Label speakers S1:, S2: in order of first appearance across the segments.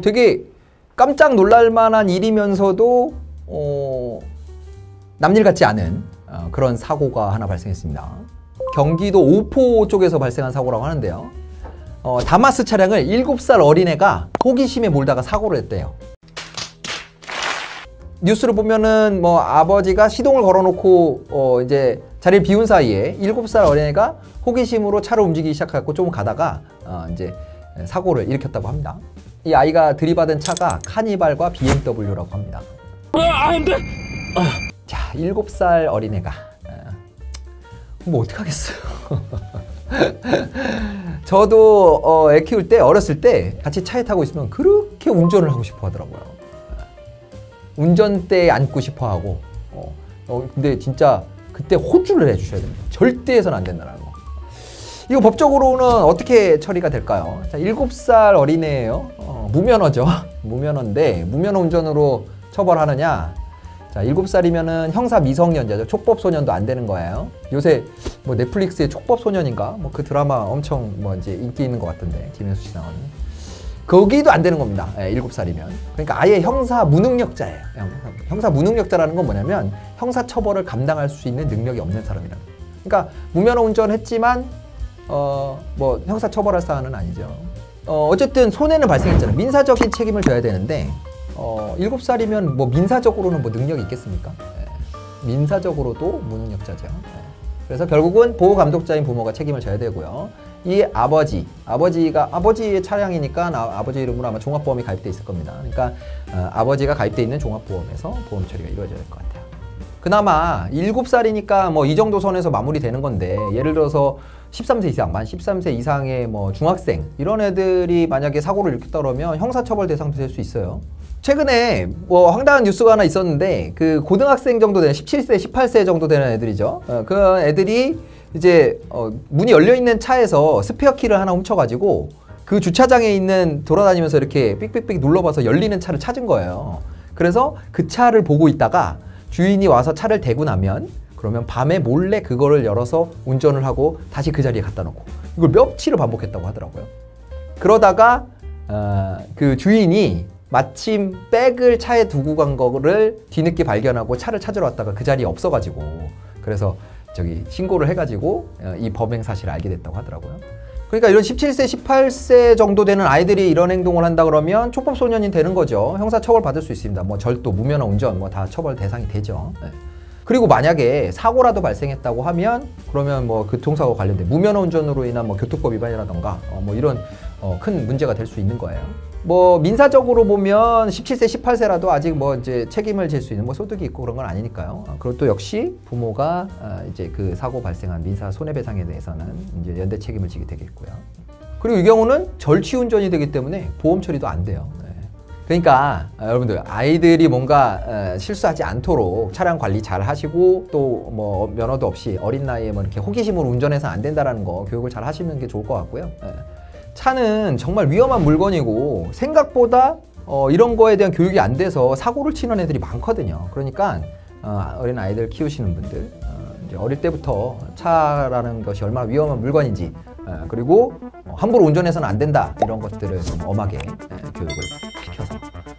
S1: 되게 깜짝 놀랄 만한 일이면서도 남일 같지 않은 그런 사고가 하나 발생했습니다. 경기도 오포 쪽에서 발생한 사고라고 하는데요. 다마스 차량을 7살 어린애가 호기심에 몰다가 사고를 했대요. 뉴스를 보면은 뭐 아버지가 시동을 걸어놓고 이제 자리를 비운 사이에 7살 어린애가 호기심으로 차를 움직이기 시작하고 좀 가다가 이제 사고를 일으켰다고 합니다. 이 아이가 들이받은 차가 카니발과 BMW라고 합니다. 안 돼! 자, 7살 어린애가 뭐 어떡하겠어요. 저도 애 키울 때 어렸을 때 같이 차에 타고 있으면 그렇게 운전을 하고 싶어 하더라고요. 운전대에 앉고 싶어 하고 근데 진짜 그때 호주를 해주셔야 됩니다. 절대 해서는 안 된다는 거. 이거 법적으로는 어떻게 처리가 될까요? 자, 7살 어린애예요. 무면허죠. 무면허인데 무면허 운전으로 처벌하느냐? 자, 7살이면은 형사 미성년자죠. 촉법소년도 안 되는 거예요. 요새 뭐 넷플릭스의 촉법소년인가? 뭐 그 드라마 엄청 뭐 이제 인기 있는 것 같던데, 김혜수 씨 나오는. 거기도 안 되는 겁니다. 7살이면. 그러니까 아예 형사 무능력자예요. 형사 무능력자라는 건 뭐냐면 형사 처벌을 감당할 수 있는 능력이 없는 사람이라는 거예요. 그러니까 무면허 운전했지만 뭐 형사 처벌할 사안은 아니죠. 어쨌든 손해는 발생했잖아요. 민사적인 책임을 져야 되는데 7살이면 뭐 민사적으로는 뭐 능력이 있겠습니까? 민사적으로도 무능력자죠. 그래서 결국은 보호감독자인 부모가 책임을 져야 되고요. 이 아버지의 차량이니까 아버지 이름으로 아마 종합보험이 가입돼 있을 겁니다. 그러니까 아버지가 가입돼 있는 종합보험에서 보험 처리가 이루어져야 될 것 같아요. 그나마 7살이니까 뭐 이 정도 선에서 마무리되는 건데, 예를 들어서 13세 이상, 만 13세 이상의 뭐 중학생 이런 애들이 만약에 사고를 일으켰다 그러면 형사처벌 대상도 될 수 있어요. 최근에 뭐 황당한 뉴스가 하나 있었는데, 그 고등학생 정도 되는 17세, 18세 정도 되는 애들이죠. 그 애들이 이제 문이 열려있는 차에서 스페어키를 하나 훔쳐가지고 그 주차장에 있는, 돌아다니면서 이렇게 삑삑삑 눌러봐서 열리는 차를 찾은 거예요. 그래서 그 차를 보고 있다가 주인이 와서 차를 대고 나면, 그러면 밤에 몰래 그거를 열어서 운전을 하고 다시 그 자리에 갖다 놓고, 이걸 며칠을 반복했다고 하더라고요. 그러다가 그 주인이 마침 백을 차에 두고 간 거를 뒤늦게 발견하고 차를 찾으러 왔다가 그 자리에 없어가지고, 그래서 신고를 해가지고 이 범행 사실을 알게 됐다고 하더라고요. 그러니까 이런 17세, 18세 정도 되는 아이들이 이런 행동을 한다 그러면 촉법소년이 되는 거죠. 형사처벌 받을 수 있습니다. 뭐 절도, 무면허 운전 뭐 다 처벌 대상이 되죠. 그리고 만약에 사고라도 발생했다고 하면, 그러면 뭐 교통사고 관련된 무면허 운전으로 인한 뭐 교통법 위반이라던가 뭐 이런 큰 문제가 될 수 있는 거예요. 뭐 민사적으로 보면 17세, 18세라도 아직 뭐 이제 책임을 질 수 있는 뭐 소득이 있고 그런 건 아니니까요. 그리고 또 역시 부모가 이제 그 사고 발생한 민사 손해배상에 대해서는 이제 연대 책임을 지게 되겠고요. 그리고 이 경우는 절취운전이 되기 때문에 보험 처리도 안 돼요. 그러니까 여러분들, 아이들이 뭔가 실수하지 않도록 차량 관리 잘 하시고, 또 뭐 면허도 없이 어린 나이에 뭐 이렇게 호기심으로 운전해서 안 된다라는 거 교육을 잘 하시는 게 좋을 것 같고요. 차는 정말 위험한 물건이고 생각보다 이런 거에 대한 교육이 안 돼서 사고를 치는 애들이 많거든요. 그러니까 어린 아이들 키우시는 분들, 이제 어릴 때부터 차라는 것이 얼마나 위험한 물건인지, 그리고 함부로 운전해서는 안 된다, 이런 것들을 좀 엄하게 교육을 시켜서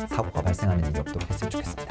S1: 사고가 발생하는 일이 없도록 했으면 좋겠습니다.